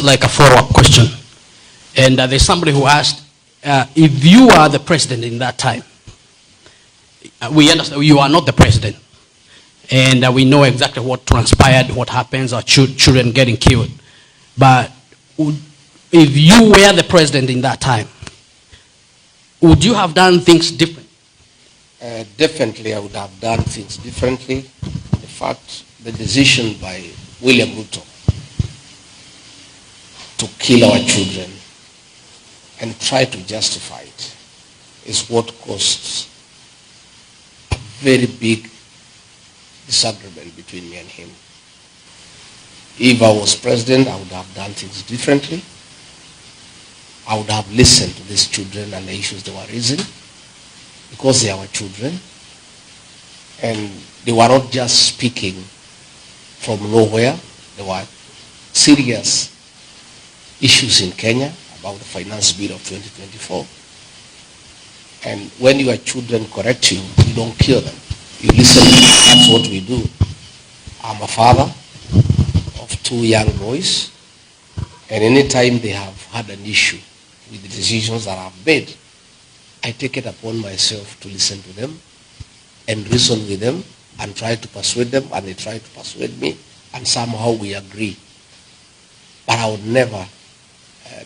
like a follow-up question. And there's somebody who asked, if you are the president in that time, we understand you are not the president. And we know exactly what transpired, what happens, our children getting killed. But if you were the president in that time, would you have done things different? Definitely, I would have done things differently. In fact, the decision by William Ruto to kill our children and try to justify it is what caused a very big disagreement between me and him. If I was president, I would have done things differently. I would have listened to these children and the issues they were raising, because they are our children, and they were not just speaking from nowhere. There were serious issues in Kenya about the finance bill of 2024. And when your children correct you, you don't kill them. You listen to them. That's what we do. I'm a father of 2 young boys, and anytime they have had an issue with the decisions that I've made, I take it upon myself to listen to them and reason with them and try to persuade them, and they try to persuade me, and somehow we agree. But I would never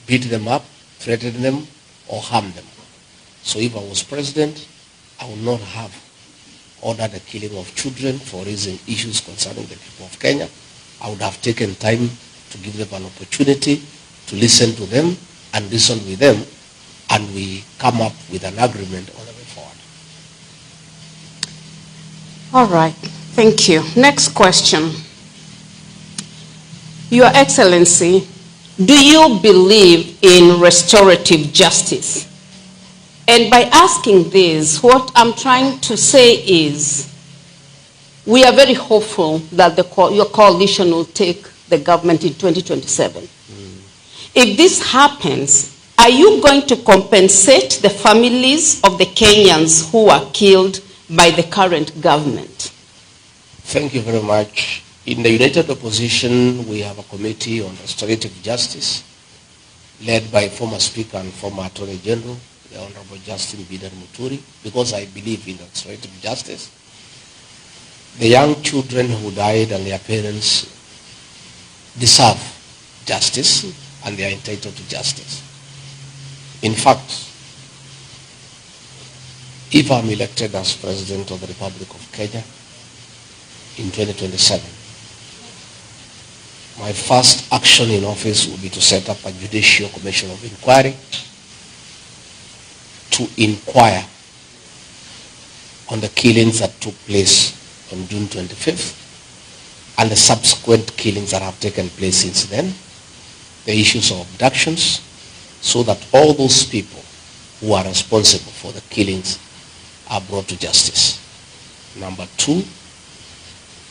beat them up, threaten them, or harm them. So if I was president, I would not have ordered the killing of children for raising issues concerning the people of Kenya. I would have taken time to give them an opportunity to listen to them and reason with them, and we come up with an agreement on the way forward. All right, thank you. Next question. Your Excellency, do you believe in restorative justice? And by asking this, what I'm trying to say is, we are very hopeful that your coalition will take the government in 2027. If this happens, are you going to compensate the families of the Kenyans who were killed by the current government? Thank you very much. In the United Opposition, we have a committee on restorative justice led by former Speaker and former Attorney General, the Honorable Justin Bider Muturi, because I believe in restorative justice. The young children who died and their parents deserve justice, and they are entitled to justice. In fact, if I'm elected as President of the Republic of Kenya in 2027, my first action in office will be to set up a judicial commission of inquiry to inquire on the killings that took place on June 25th and the subsequent killings that have taken place since then, the issues of abductions, so that all those people who are responsible for the killings are brought to justice. Number 2,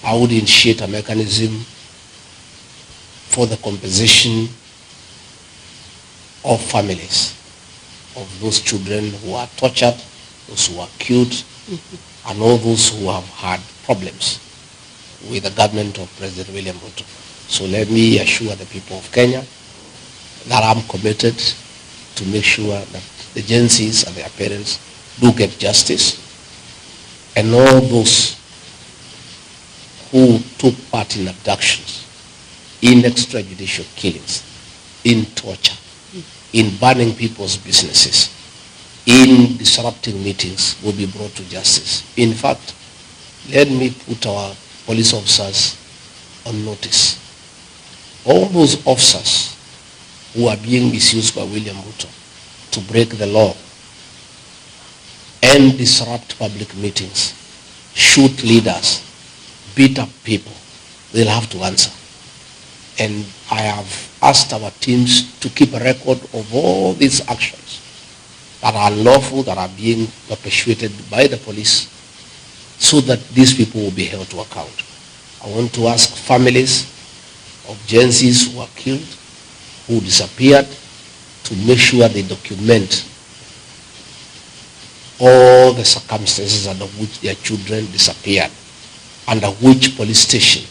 I would initiate a mechanism for the compensation of families of those children who are tortured, those who are killed, and all those who have had problems with the government of President William Ruto. So let me assure the people of Kenya that I'm committed to make sure that the agencies and their parents do get justice, and all those who took part in abductions, in extrajudicial killings, in torture, in burning people's businesses, in disrupting meetings will be brought to justice. In fact, let me put our police officers on notice. All those officers who are being misused by William Ruto to break the law and disrupt public meetings, shoot leaders, beat up people, they'll have to answer. And I have asked our teams to keep a record of all these actions that are unlawful, that are being perpetuated by the police, so that these people will be held to account. I want to ask families of Gen Zs who are killed, who disappeared, to make sure they document all the circumstances under which their children disappeared, under which police station,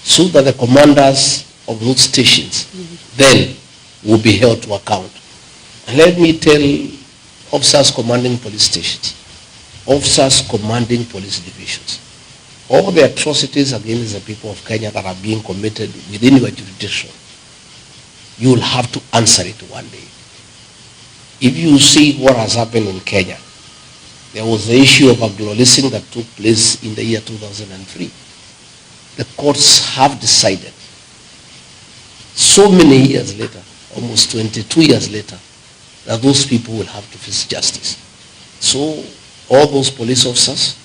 so that the commanders of those stations then will be held to account. And let me tell officers commanding police stations, officers commanding police divisions, all the atrocities against the people of Kenya that are being committed within your jurisdiction, you will have to answer it one day. If you see what has happened in Kenya, there was the issue of Anglo-leasing that took place in the year 2003. The courts have decided so many years later, almost 22 years later, that those people will have to face justice. So all those police officers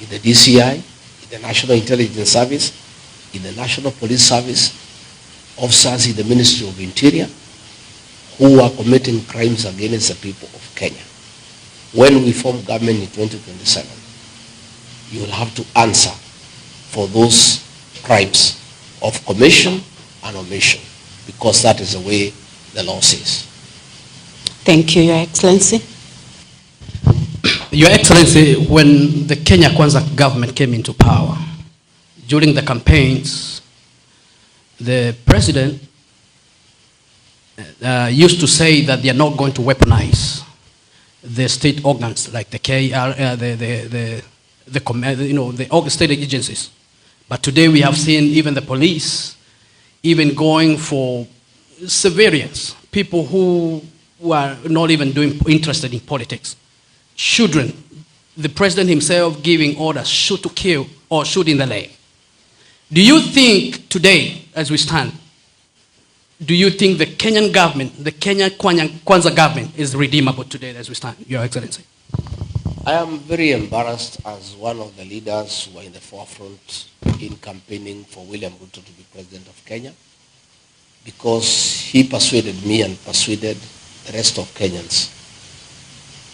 in the DCI, in the National Intelligence Service, in the National Police Service, officers in the Ministry of Interior, who are committing crimes against the people of Kenya, when we form government in 2027, you will have to answer for those crimes of commission and omission, because that is the way the law says. Thank you, Your Excellency. Your Excellency, when the Kenya Kwanza government came into power, during the campaigns, the president used to say that they are not going to weaponize the state organs like the KR, the state agencies. But today we have seen even the police even going for civilians, people who are not even interested in politics. Children, the president himself giving orders, shoot to kill or shoot in the leg. Do you think today, as we stand, do you think the Kenyan government, the Kenya Kwanza government is redeemable today as we stand, Your Excellency? I am very embarrassed as one of the leaders who are in the forefront in campaigning for William Ruto to be president of Kenya, because he persuaded me and persuaded the rest of Kenyans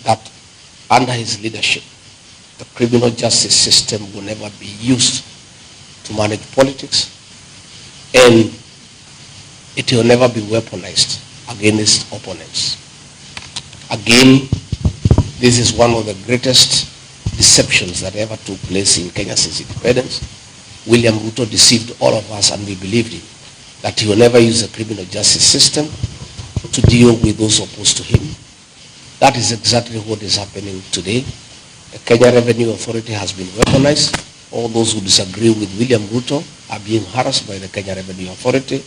that under his leadership, the criminal justice system will never be used to manage politics, and it will never be weaponized against opponents. Again, this is one of the greatest deceptions that ever took place in Kenya since independence. William Ruto deceived all of us, and we believed him, that he will never use the criminal justice system to deal with those opposed to him. That is exactly what is happening today. The Kenya Revenue Authority has been weaponized. All those who disagree with William Ruto are being harassed by the Kenya Revenue Authority.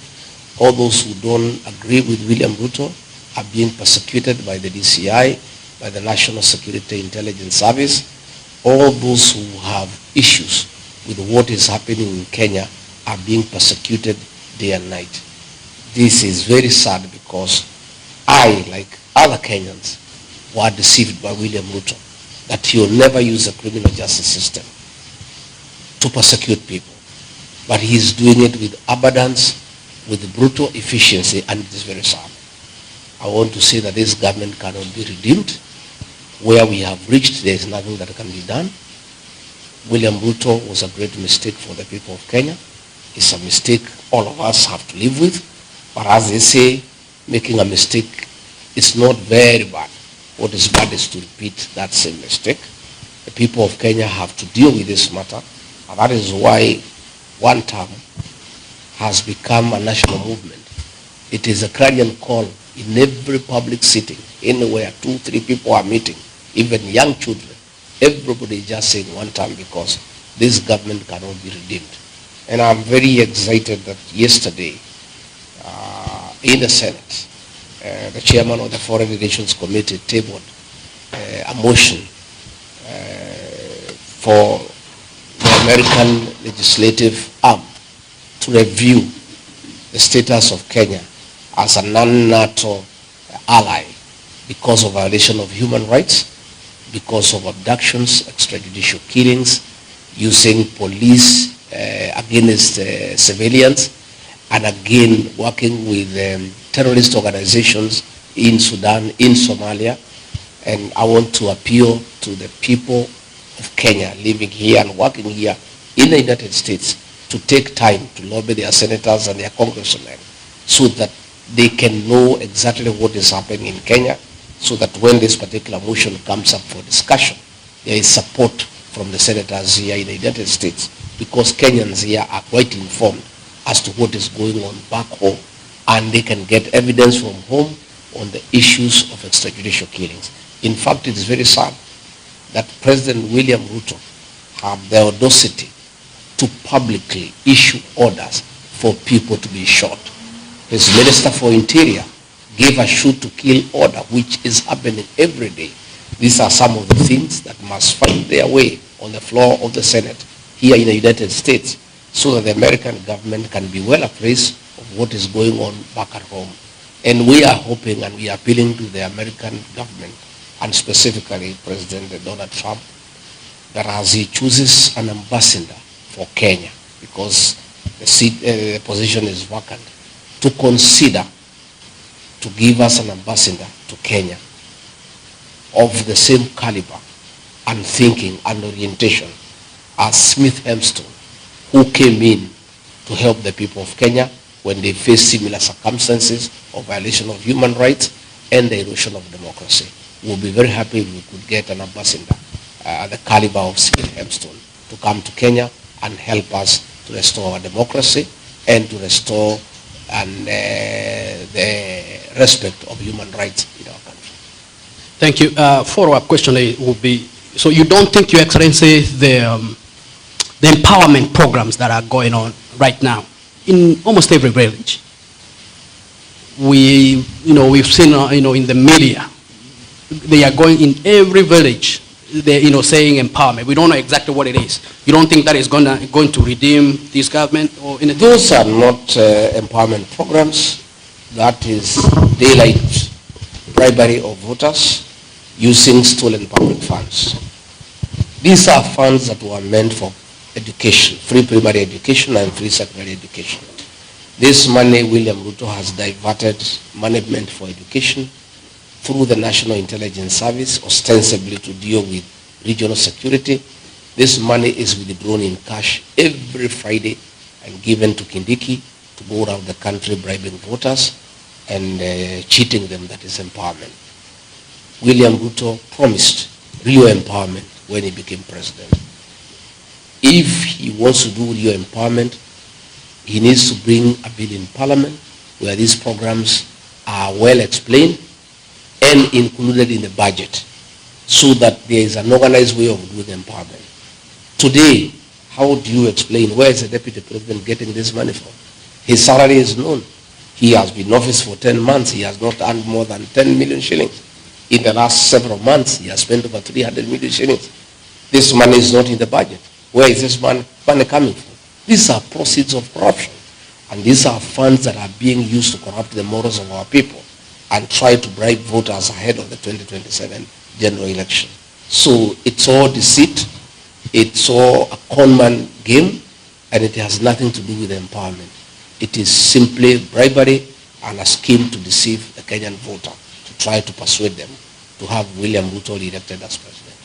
All those who don't agree with William Ruto are being persecuted by the DCI, by the National Security Intelligence Service. All those who have issues with what is happening in Kenya are being persecuted day and night. This is very sad, because I, like other Kenyans, were deceived by William Ruto that he will never use the criminal justice system to persecute people. But he is doing it with abundance, with brutal efficiency, and it is very sad. I want to say that this government cannot be redeemed. Where we have reached, there is nothing that can be done. William Ruto was a great mistake for the people of Kenya. It's a mistake all of us have to live with. But as they say, making a mistake is not very bad. What is bad is to repeat that same mistake. The people of Kenya have to deal with this matter. And that is why one term has become a national movement. It is a clarion call in every public sitting, anywhere 2-3 people are meeting, even young children. Everybody is just saying one term, because this government cannot be redeemed. And I'm very excited that yesterday in the Senate, the chairman of the Foreign Relations Committee tabled a motion for the American legislative arm to review the status of Kenya as a non-NATO ally because of violation of human rights, because of abductions, extrajudicial killings, using police against civilians, and again working with terrorist organizations in Sudan, in Somalia. And I want to appeal to the people of Kenya living here and working here in the United States to take time to lobby their senators and their congressmen so that they can know exactly what is happening in Kenya, so that when this particular motion comes up for discussion, there is support from the senators here in the United States, because Kenyans here are quite informed as to what is going on back home, and they can get evidence from home on the issues of extrajudicial killings. In fact, it is very sad that President William Ruto had the audacity to publicly issue orders for people to be shot. His Minister for Interior gave a shoot to kill order, which is happening every day. These are some of the things that must find their way on the floor of the Senate here in the United States, so that the American government can be well apprised of what is going on back at home. And we are hoping and we are appealing to the American government, and specifically President Donald Trump, that as he chooses an ambassador for Kenya, because the position is vacant, to consider to give us an ambassador to Kenya of the same caliber and thinking and orientation as Smith Hempston, who came in to help the people of Kenya when they face similar circumstances of violation of human rights and the erosion of democracy. We'll be very happy if we could get an ambassador at the caliber of Smith Hempston to come to Kenya and help us to restore our democracy and to restore the respect of human rights in our country. Thank you. Follow-up question would be, so you don't think, Your Excellency, the empowerment programs that are going on right now in almost every village, we've seen, in the media, they are going in every village, they're, saying empowerment. We don't know exactly what it is. You don't think that is going to redeem this government? Or in Those are not empowerment programs. That is daylight bribery of voters using stolen public funds. These are funds that were meant for education, free primary education and free secondary education. This money, William Ruto has diverted management for education through the National Intelligence Service, ostensibly to deal with regional security. This money is withdrawn in cash every Friday and given to Kindiki to go around the country bribing voters and cheating them. That is empowerment. William Ruto promised real empowerment when he became president. If he wants to do real empowerment, he needs to bring a bill in Parliament where these programs are well explained and included in the budget, so that there is an organized way of doing empowerment. Today, how do you explain where is the deputy president getting this money from? His salary is known. He has been in office for 10 months. He has not earned more than 10 million shillings. In the last several months, he has spent over 300 million shillings. This money is not in the budget. Where is this money coming from? These are proceeds of corruption. And these are funds that are being used to corrupt the morals of our people and try to bribe voters ahead of the 2027 general election. So it's all deceit. It's all a conman game, and it has nothing to do with empowerment. It is simply bribery and a scheme to deceive the Kenyan voter, to try to persuade them to have William Ruto elected as president.